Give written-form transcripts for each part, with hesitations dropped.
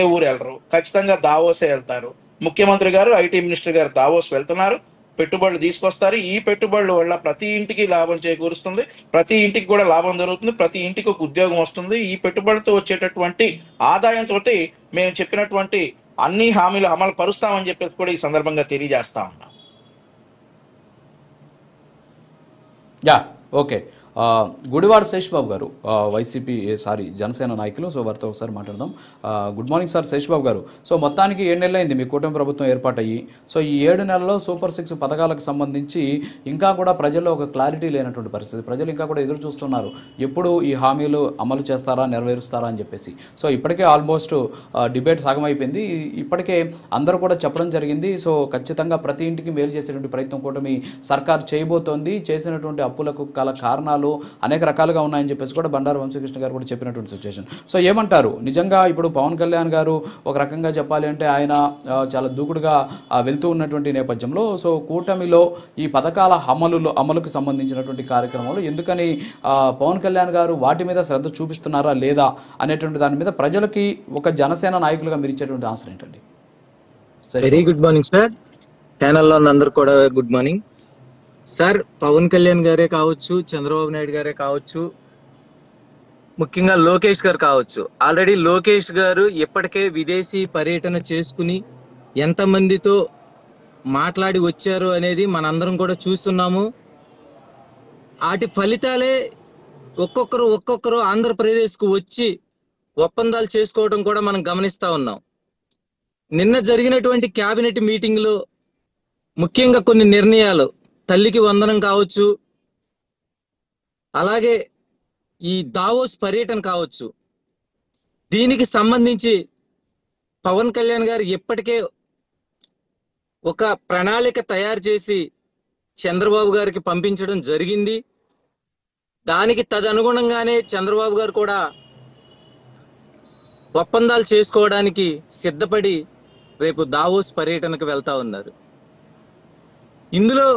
ఊరు వెళ్ళరు, ఖచ్చితంగా దావోసే వెళ్తారు. ముఖ్యమంత్రి గారు, ఐటీ మినిస్టర్ గారు దావోస్ వెళ్తున్నారు, పెట్టుబడులు తీసుకొస్తారు. ఈ పెట్టుబడుల వల్ల ప్రతి ఇంటికి లాభం చేకూరుస్తుంది, ప్రతి ఇంటికి కూడా లాభం జరుగుతుంది, ప్రతి ఇంటికి ఒక ఉద్యోగం వస్తుంది. ఈ పెట్టుబడితో వచ్చేటటువంటి ఆదాయంతో మేము చెప్పినటువంటి అన్ని హామీలు అమలు పరుస్తామని చెప్పేసి కూడా ఈ సందర్భంగా తెలియజేస్తా ఉన్నాం. Yeah, okay. గుడివాడ శేషబాబు గారు, వైసీపీ జనసేన నాయకులు. సో వారితో ఒకసారి మాట్లాడదాం. గుడ్ మార్నింగ్ సార్ శేషబాబు గారు. సో మొత్తానికి 7 నెలలు అయింది మీ కూటమి ప్రభుత్వం ఏర్పాటయ్యి. సో ఈ 7 నెలల్లో సూపర్ 6 పథకాలకు సంబంధించి ఇంకా కూడా ప్రజల్లో ఒక క్లారిటీ లేనటువంటి పరిస్థితి. ప్రజలు ఇంకా కూడా ఎదురు చూస్తున్నారు, ఎప్పుడు ఈ హామీలు అమలు చేస్తారా, నెరవేరుస్తారా అని చెప్పేసి. సో ఇప్పటికే ఆల్మోస్ట్ డిబేట్ సగమైపోయింది. ఇప్పటికే అందరూ కూడా చెప్పడం జరిగింది. సో ఖచ్చితంగా ప్రతి ఇంటికి మేలు చేసేటువంటి ప్రయత్నం కూటమి సర్కార్ చేయబోతోంది. చేసినటువంటి అప్పులకు గల కారణాలు అనేక రకాలుగా ఉన్నాయని చెప్పేసి కూడా బండారు వంశీకృష్ణ గారు కూడా చెప్పినటువంటి సిచ్యువేషన్. సో ఏమంటారు, నిజంగా ఇప్పుడు పవన్ కళ్యాణ్ గారు ఒక రకంగా చెప్పాలి అంటే ఆయన చాలా దూకుడుగా వెళ్తూ ఉన్నటువంటి నేపథ్యంలో సో కూటమిలో ఈ పథకాల అమలుకు సంబంధించినటువంటి కార్యక్రమాలు ఎందుకని పవన్ కళ్యాణ్ గారు వాటి మీద శ్రద్ధ చూపిస్తున్నారా లేదా అనేటువంటి దాని మీద ప్రజలకి ఒక జనసేన నాయకులుగా మీరు ఇచ్చేటువంటి ఆన్సర్ ఏంటండి? వెరీ గుడ్ మార్నింగ్ సార్, ఛానల్లో అందరు కూడా good morning sir. Pawan Kalyan గారే కావచ్చు, చంద్రబాబు నాయుడు గారే కావచ్చు, ముఖ్యంగా లోకేష్ గారు కావచ్చు. ఆల్రెడీ లోకేష్ గారు ఇప్పటికే విదేశీ పర్యటన చేసుకుని ఎంతమందితో మాట్లాడి వచ్చారు అనేది మనందరం కూడా చూస్తున్నాము. వాటి ఫలితాలే ఒక్కొక్కరు ఆంధ్రప్రదేశ్కు వచ్చి ఒప్పందాలు చేసుకోవడం కూడా మనం గమనిస్తా ఉన్నాం. నిన్న జరిగినటువంటి క్యాబినెట్ మీటింగ్లో ముఖ్యంగా కొన్ని నిర్ణయాలు, తల్లికి వందనం కావచ్చు, అలాగే ఈ దావోస్ పర్యటన కావచ్చు, దీనికి సంబంధించి పవన్ కళ్యాణ్ గారు ఇప్పటికే ఒక ప్రణాళిక తయారు చేసి చంద్రబాబు గారికి పంపించడం జరిగింది. దానికి తదనుగుణంగానే చంద్రబాబు గారు కూడా ఒప్పందాలు చేసుకోవడానికి సిద్ధపడి రేపు దావోస్ పర్యటనకు వెళ్తా ఉన్నారు. ఇందులో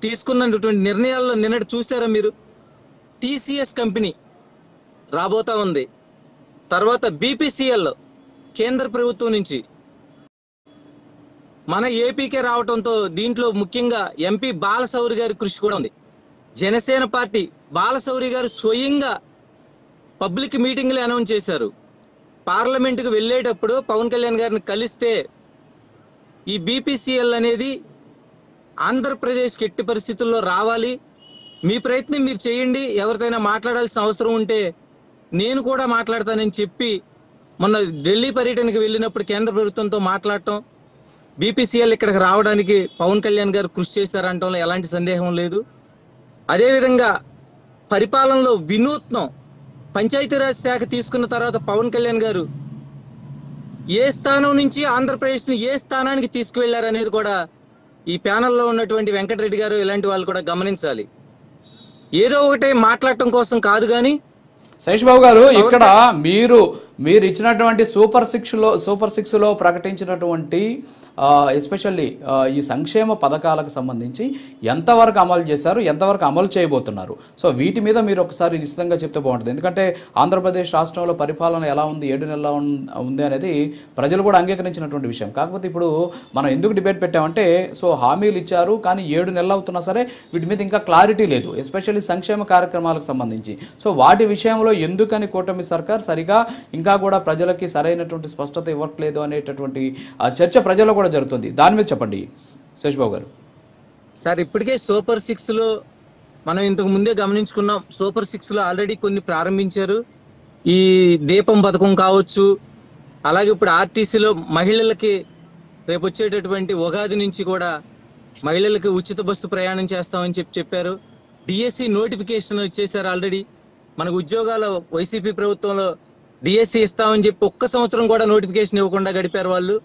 తీసుకున్నటువంటి నిర్ణయాల్లో నిన్నటి చూసారా మీరు, టీసీఎస్ కంపెనీ రాబోతా ఉంది. తర్వాత బీపీసీఎల్ కేంద్ర ప్రభుత్వం నుంచి మన ఏపీకే రావడంతో దీంట్లో ముఖ్యంగా ఎంపీ బాలశౌరి గారి కృషి కూడా ఉంది. జనసేన పార్టీ బాలశౌరి గారు స్వయంగా పబ్లిక్ మీటింగ్లు అనౌన్స్ చేశారు. పార్లమెంటుకు వెళ్ళేటప్పుడు పవన్ కళ్యాణ్ గారిని కలిస్తే ఈ బీపీసీఎల్ అనేది ఆంధ్రప్రదేశ్కి ఎట్టి పరిస్థితుల్లో రావాలి, మీ ప్రయత్నం మీరు చేయండి, ఎవరికైనా మాట్లాడాల్సిన అవసరం ఉంటే నేను కూడా మాట్లాడతానని చెప్పి మొన్న ఢిల్లీ పర్యటనకు వెళ్ళినప్పుడు కేంద్ర ప్రభుత్వంతో మాట్లాడటం, బీపీసీఎల్ ఇక్కడికి రావడానికి పవన్ కళ్యాణ్ గారు కృషి చేశారంటంలో ఎలాంటి సందేహం లేదు. అదేవిధంగా పరిపాలనలో వినూత్నం, పంచాయతీరాజ్ శాఖ తీసుకున్న తర్వాత పవన్ కళ్యాణ్ గారు ఏ స్థానం నుంచి ఆంధ్రప్రదేశ్ని ఏ స్థానానికి తీసుకువెళ్లారనేది కూడా ఈ ప్యానెల్లో ఉన్నటువంటి వెంకటరెడ్డి గారు ఇలాంటి వాళ్ళు కూడా గమనించాలి. ఏదో ఒకటే మాట్లాడటం కోసం కాదు. కానీ శేషబాబు గారు, ఇక్కడ మీరు ఇచ్చినటువంటి సూపర్ 6లో ప్రకటించినటువంటి ఎస్పెషల్లీ ఈ సంక్షేమ పథకాలకు సంబంధించి ఎంతవరకు అమలు చేశారు, ఎంతవరకు అమలు చేయబోతున్నారు? సో వీటి మీద మీరు ఒకసారి నిశ్చితంగా చెప్తే బాగుంటుంది. ఎందుకంటే ఆంధ్రప్రదేశ్ రాష్ట్రంలో పరిపాలన ఎలా ఉంది, 7 నెలల ఉంది అనేది ప్రజలు కూడా అంగీకరించినటువంటి విషయం. కాకపోతే ఇప్పుడు మనం ఎందుకు డిబేట్ పెట్టామంటే సో హామీలు ఇచ్చారు కానీ 7 నెలలు అవుతున్నా సరే వీటి మీద ఇంకా క్లారిటీ లేదు, ఎస్పెషల్లీ సంక్షేమ కార్యక్రమాలకు సంబంధించి. సో వాటి విషయంలో ఎందుకని కూటమి సర్కార్ సరిగా ఇంకా కూడా ప్రజలకి సరైనటువంటి స్పష్టత ఇవ్వట్లేదు అనేటటువంటి చర్చ ప్రజల్లో కూడా జరుగుతుంది. దాని మీద చెప్పండి శేషబాబు గారు. సార్, ఇప్పటికే సూపర్ 6లో మనం ఇంతకు ముందే గమనించుకున్నాం. సూపర్ 6లో ఆల్రెడీ కొన్ని ప్రారంభించారు. ఈ దీపం పథకం కావచ్చు, అలాగే ఇప్పుడు ఆర్టీసీలో మహిళలకి రేపు వచ్చేటటువంటి ఉగాది నుంచి కూడా మహిళలకి ఉచిత బస్సు ప్రయాణం చేస్తామని చెప్పారు. డిఎస్సి నోటిఫికేషన్ ఇచ్చేసారు ఆల్రెడీ. మనకు ఉద్యోగాలు వైసీపీ ప్రభుత్వంలో డిఎస్సి ఇస్తామని చెప్పి 1 సంవత్సరం కూడా నోటిఫికేషన్ ఇవ్వకుండా గడిపారు వాళ్ళు.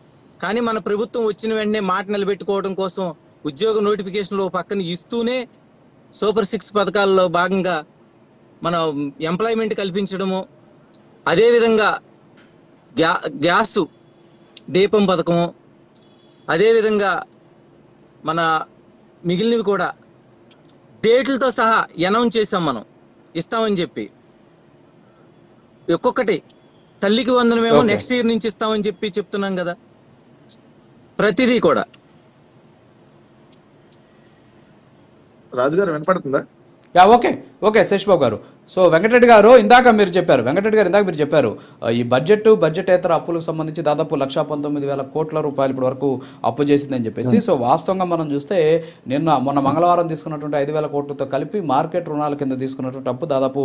కానీ మన ప్రభుత్వం వచ్చిన వెంటనే మాట నిలబెట్టుకోవడం కోసం ఉద్యోగ నోటిఫికేషన్లు పక్కన ఇస్తూనే సూపర్ 6 పథకాల్లో భాగంగా మన ఎంప్లాయ్మెంట్ కల్పించడము, అదేవిధంగా గ్యాసు దీపం పథకము, అదేవిధంగా మన మిగిలినవి కూడా డేట్లతో సహా అనౌన్స్ చేసాం మనం ఇస్తామని చెప్పి. ఒక్కొక్కటి తల్లికి వందనమేమో Okay. నెక్స్ట్ ఇయర్ నుంచి ఇస్తామని చెప్తున్నాం కదా. ప్రతిదీ కూడా. రాజుగారు వినపడుతుందా? యా ఓకే ఓకే శేషబాబు గారు. సో వెంకటరెడ్డి గారు ఇందాక మీరు చెప్పారు ఈ బడ్జెటేతర అప్పులకు సంబంధించి దాదాపు 1,19,000 కోట్ల రూపాయలు ఇప్పటి వరకు అప్పు చేసిందని చెప్పేసి. సో వాస్తవంగా మనం చూస్తే మొన్న మంగళవారం తీసుకున్నటువంటి 5,000 కోట్లతో కలిపి మార్కెట్ రుణాల కింద తీసుకున్నటువంటి అప్పు దాదాపు